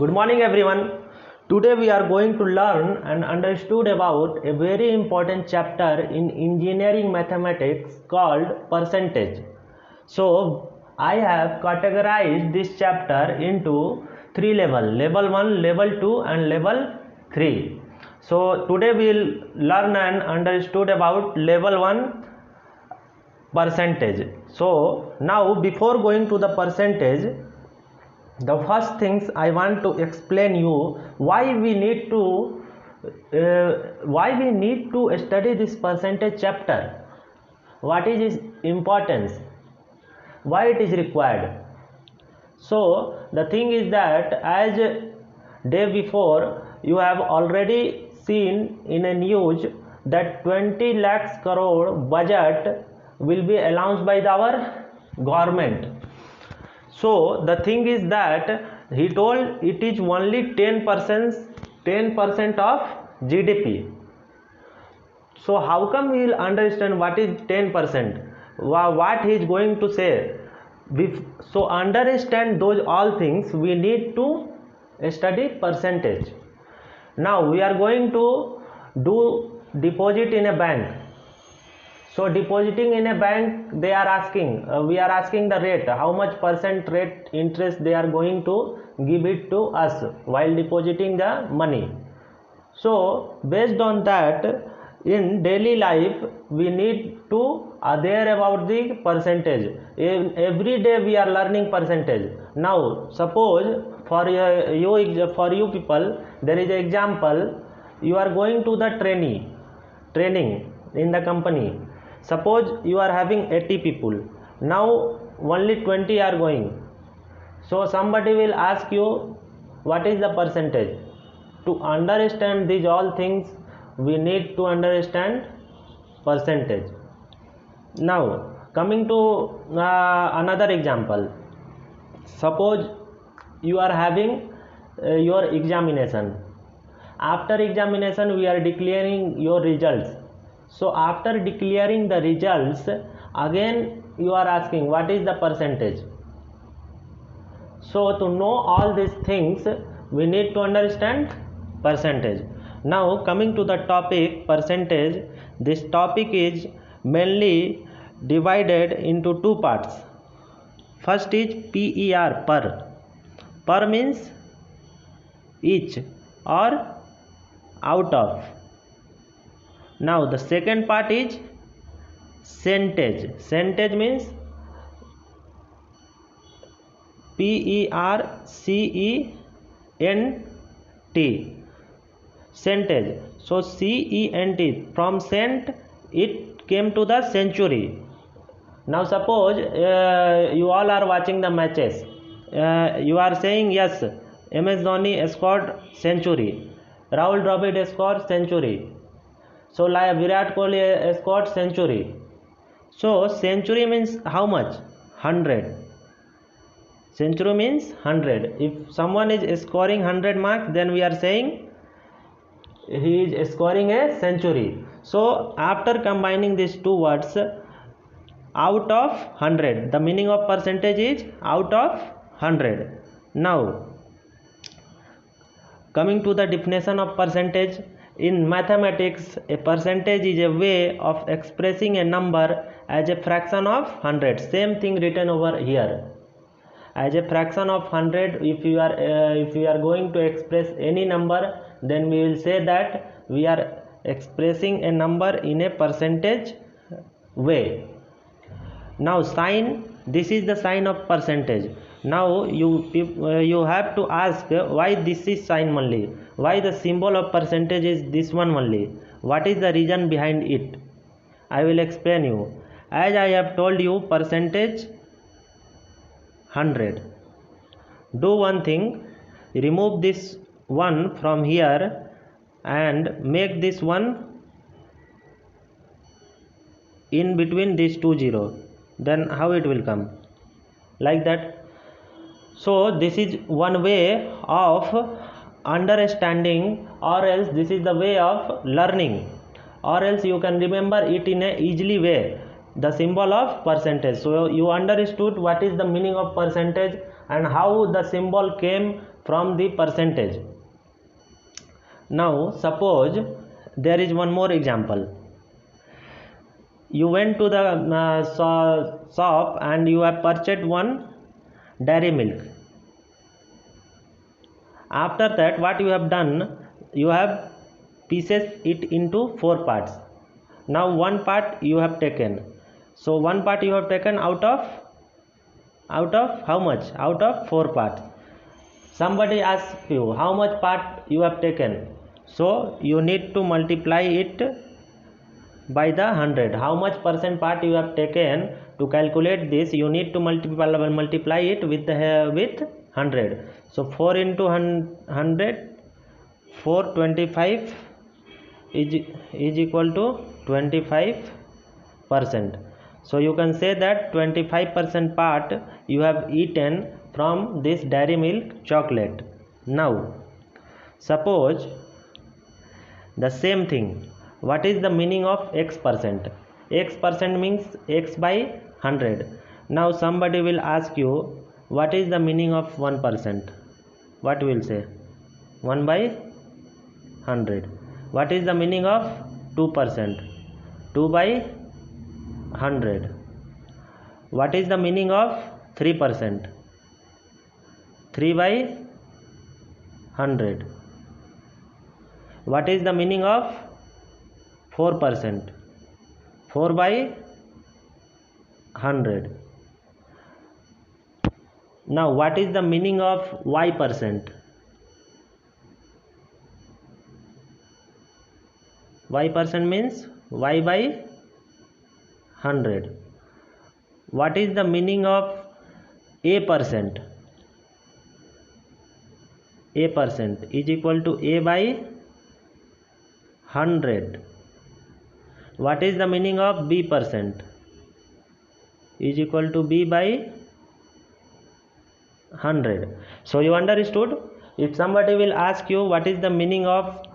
Good morning everyone. Today we are going to learn and understood about a very important chapter in engineering mathematics called percentage. So I have categorized this chapter into three levels: level 1, level 2 and level 3. So today we will learn and understood about level 1 percentage. So now before going to the percentage, the first things I want to explain you why we need to study this percentage chapter, what is its importance, why it is required. So the thing is that as day before you have already seen in a news that 20 lakhs crore budget will be announced by our government. So the thing is that he told it is only 10% of GDP. So how come we will understand what is 10%? What he is going to say? So understand those all things, we need to study percentage. Now we are going to do deposit in a bank. So depositing in a bank, they are asking, we are asking the rate, how much percent rate interest they are going to give it to us while depositing the money. So based on that, in daily life we need to aware about the percentage. Every day we are learning percentage. Now suppose for you people, there is an example, you are going to the training in the company. Suppose you are having 80 people, now only 20 are going. So somebody will ask you what is the percentage. To understand these all things, we need to understand percentage. Now coming to another example, suppose you are having your examination. After examination we are declaring your results. So after declaring the results, again you are asking what is the percentage. So to know all these things, we need to understand percentage. Now coming to the topic percentage, this topic is mainly divided into two parts. First is PER, per means each or out of. Now the second part is centage means PERCENT, centage. So CENT, from cent it came to the century. Now suppose you all are watching the matches, you are saying yes, MS Dhoni scored century, Rahul Dravid scored century, so like Virat Kohli scored century. So century means how much? 100. Century means 100. If someone is scoring 100 marks, then we are saying he is scoring a century. So after combining these two words, out of 100, the meaning of percentage is out of 100. Now coming to the definition of percentage. In mathematics, a percentage is a way of expressing a number as a fraction of 100. Same thing written over here. As a fraction of 100, if you are going to express any number, then we will say that we are expressing a number in a percentage way. Now sign, this is the sign of percentage. Now you have to ask why this is sign only, why the symbol of percentage is this one only, what is the reason behind it. I will explain you. As I have told you, percentage 100. Do one thing, remove this one from here and make this one in between these two zeros. Then how it will come? Like that. So this is one way of understanding, or else this is the way of learning, or else you can remember it in a easily way, the symbol of percentage. So you understood what is the meaning of percentage, and how the symbol came from the percentage. Now suppose there is one more example. You went to the shop and you have purchased one dairy milk. After that, what you have done, you have pieces it into 4 parts. Now one part you have taken. So one part you have taken out of how much? Out of 4 parts. Somebody asks you how much part you have taken. So you need to multiply it by the 100. How much percent part you have taken? To calculate this, you need to multiply it with 100. So 4 into 100, 425 is equal to 25%. So you can say that 25% part you have eaten from this dairy milk chocolate. Now suppose the same thing. What is the meaning of x%? X% means x by 100. Now somebody will ask you what is the meaning of 1%? What will say? 1 by 100. What is the meaning of 2%? 2 by 100. What is the meaning of 3%? 3 by 100. What is the meaning of 4%? 4 by 100. Now what is the meaning of y%? Y% means y by 100. What is the meaning of a%? A% is equal to a by 100. What is the meaning of b%? Is equal to b by 100. So you understood? If somebody will ask you what is the meaning of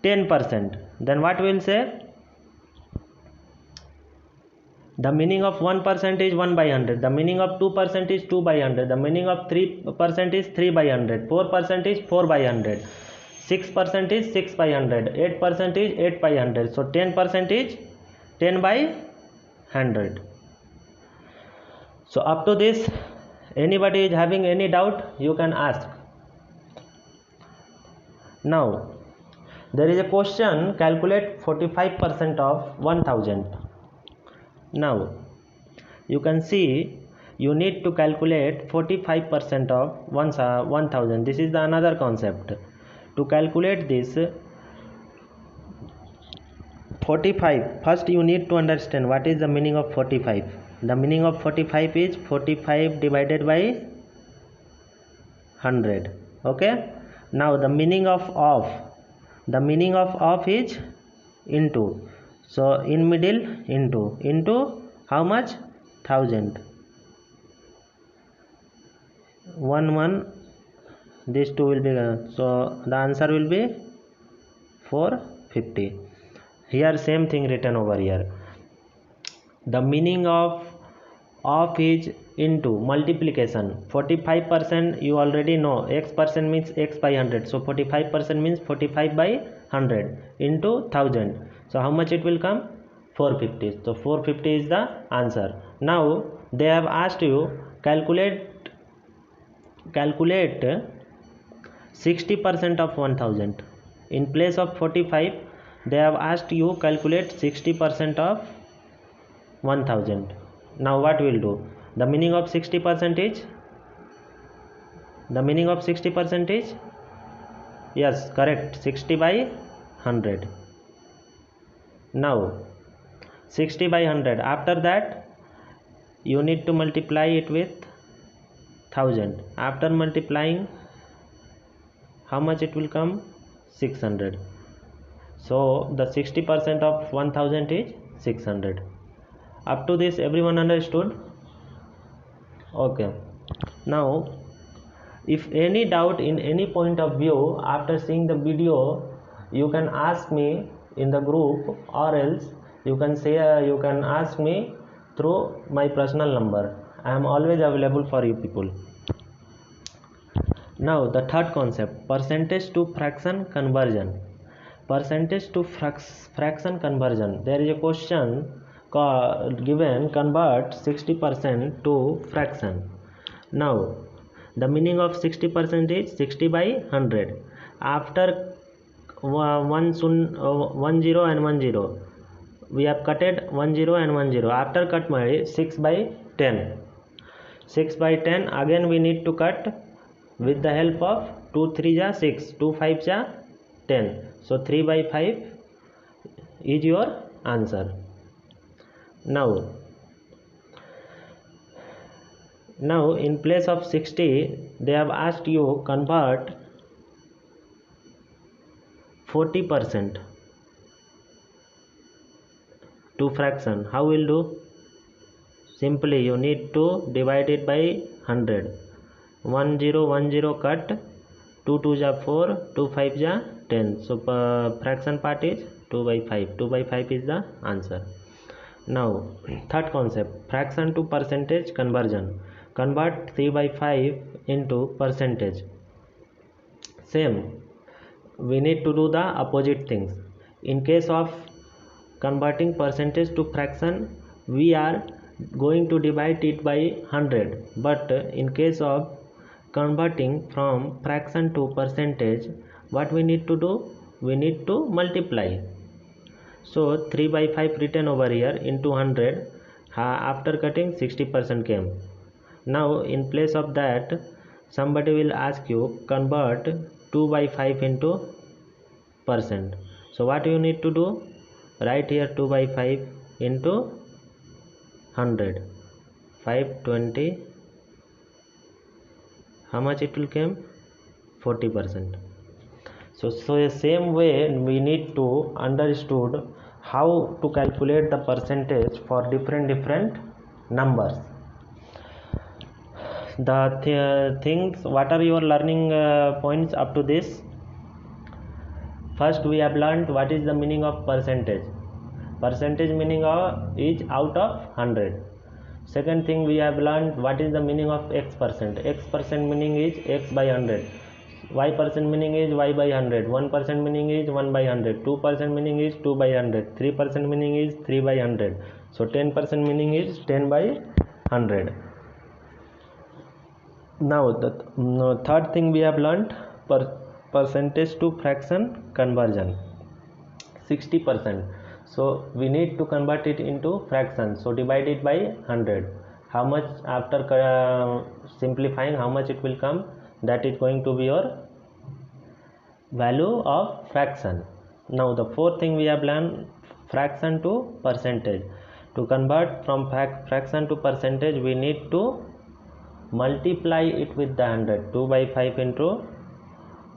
10%, then what will say? The meaning of 1% is 1 by 100. The meaning of 2% is 2 by 100. The meaning of 3% is 3 by 100. 4% is 4 by 100. 6% is 6 by 100. 8% is 8 by 100. So 10% is 10 by 100. So up to this, anybody is having any doubt, you can ask. Now there is a question, calculate 45% of 1000. Now you can see you need to calculate 45% of 1000. This is the another concept. To calculate this 45, first you need to understand what is the meaning of 45. The meaning of 45 is 45 divided by 100. Okay. Now the meaning of off. The meaning of off is into. So in middle into how much? 1000. 1 these two will be so the answer will be 450. Here same thing written over here. The meaning of off is into multiplication. 45% you already know, x% means x by 100. So 45% means 45 by 100 into 1000. So how much it will come? 450. So 450 is the answer. Now they have asked you calculate 60% of 1000. In place of 45, they have asked you calculate 60% of 1000. Now what will do? The meaning of 60% is? The meaning of 60% is? Yes, correct. 60 by 100. Now 60 by 100. After that you need to multiply it with 1000. After multiplying, how much it will come? 600. So the 60% of 1000 is 600. Up to this everyone understood? Okay. Now if any doubt in any point of view after seeing the video, you can ask me in the group, or else you can ask me through my personal number. I am always available for you people. Now the third concept, percentage to fraction conversion. Percentage to fraction conversion. There is a question given, convert 60% to fraction. Now the meaning of 60% is 60 by 100. After 1 0 and 1 0, we have cutted 1 0 and 1 0. After cut my 6 by 10. 6 by 10 again we need to cut with the help of 2 3 ja 6, 2 5 ja 10. So 3 by 5 is your answer. Now in place of 60 they have asked you convert 40% to fraction. How will do? Simply you need to divide it by 100. 1 0 1 0 cut, 2 2 ja 4, 2 5 ja 10. So fraction part is 2 by 5. 2 by 5 is the answer. Now third concept, fraction to percentage conversion. Convert 3 by 5 into percentage. Same, we need to do the opposite things. In case of converting percentage to fraction, we are going to divide it by 100, but in case of converting from fraction to percentage, what we need to do? We need to multiply. So 3 by 5 written over here into 100. After cutting 60% came. Now in place of that, somebody will ask you convert 2 by 5 into percent. So what you need to do? Write here 2 by 5 into 100. 520. How much it will come? 40%. So the same way we need to understood how to calculate the percentage for different numbers. The things, what are your learning points up to this? First we have learned what is the meaning of percentage. Percentage meaning is out of 100. Second thing we have learned what is the meaning of x percent. X percent meaning is x by 100. Y percent meaning is y by 100. 1% meaning is 1 by 100. 2% meaning is 2 by 100. 3% meaning is 3 by 100. So 10% meaning is 10 by 100. Now the third thing we have learned, percentage to fraction conversion. 60%. So we need to convert it into fraction. So divide it by 100. How much after simplifying, how much it will come? That is going to be your value of fraction. Now the fourth thing we have learned, fraction to percentage. To convert from fraction to percentage, we need to multiply it with the 100. 2 by 5 into,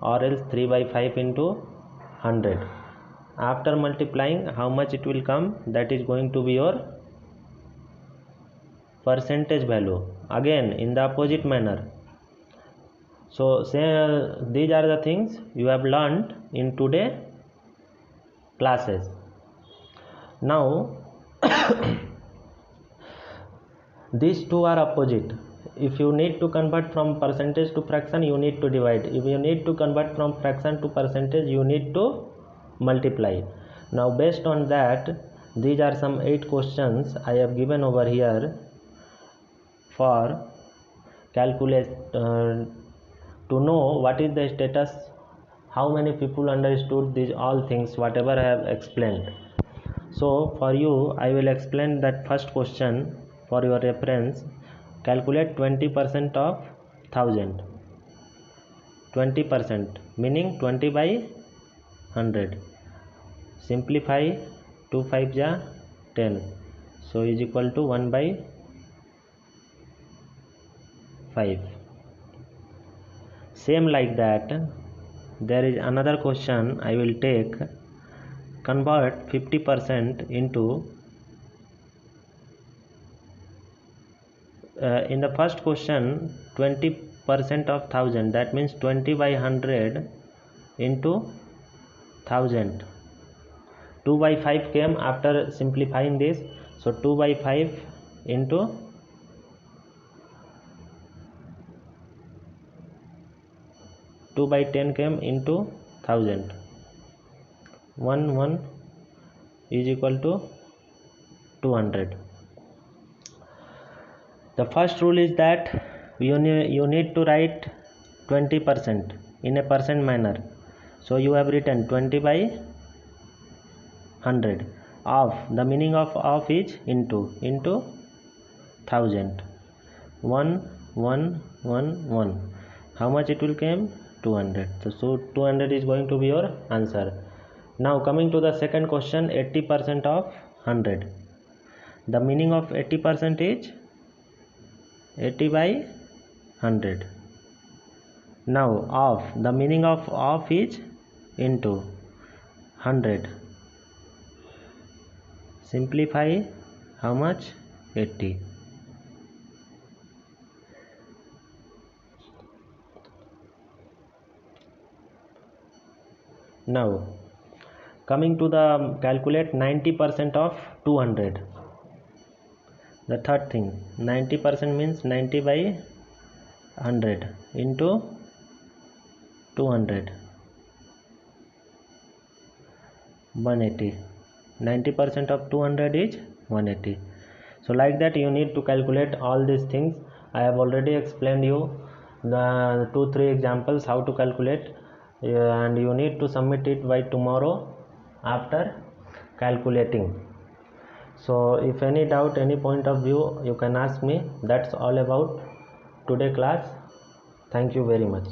or else 3 by 5 into 100. After multiplying, how much it will come? That is going to be your percentage value. Again in the opposite manner. So these are the things you have learned in today classes. Now these two are opposite. If you need to convert from percentage to fraction, you need to divide. If you need to convert from fraction to percentage, you need to multiply. Now based on that, these are some 8 questions I have given over here for calculate to know what is the status, how many people understood these all things whatever I have explained. So for you I will explain that first question for your reference. Calculate 20% of 1000. 20% meaning 20 by 100. Simplify, 2 5 ja 10. So is equal to 1 by 5. Same like that, there is another question I will take. Convert 50% into in the first question 20% of 1000, that means 20 by 100 into 1000. 2 by 5 came after simplifying this. So 2 by 5 into 2 by 10 came into 1000. 1 is equal to 200. The first rule is that you need to write 20% in a percent manner. So you have written 20 by 100. Of, the meaning of is into 1000. 1. How much it will come? 200. So 200 is going to be your answer. Now coming to the second question, 80% of 100. The meaning of 80% is 80 by 100. Now of, the meaning of is into 100. Simplify, how much? 80. Now coming to the calculate 90% of 200. The third thing, 90% means 90 by 100 into 200, 180. 90% of 200 is 180. So like that you need to calculate all these things. I have already explained you the 2-3 examples how to calculate, and you need to submit it by tomorrow after calculating. So if any doubt, any point of view, you can ask me. That's all about today class. Thank you very much.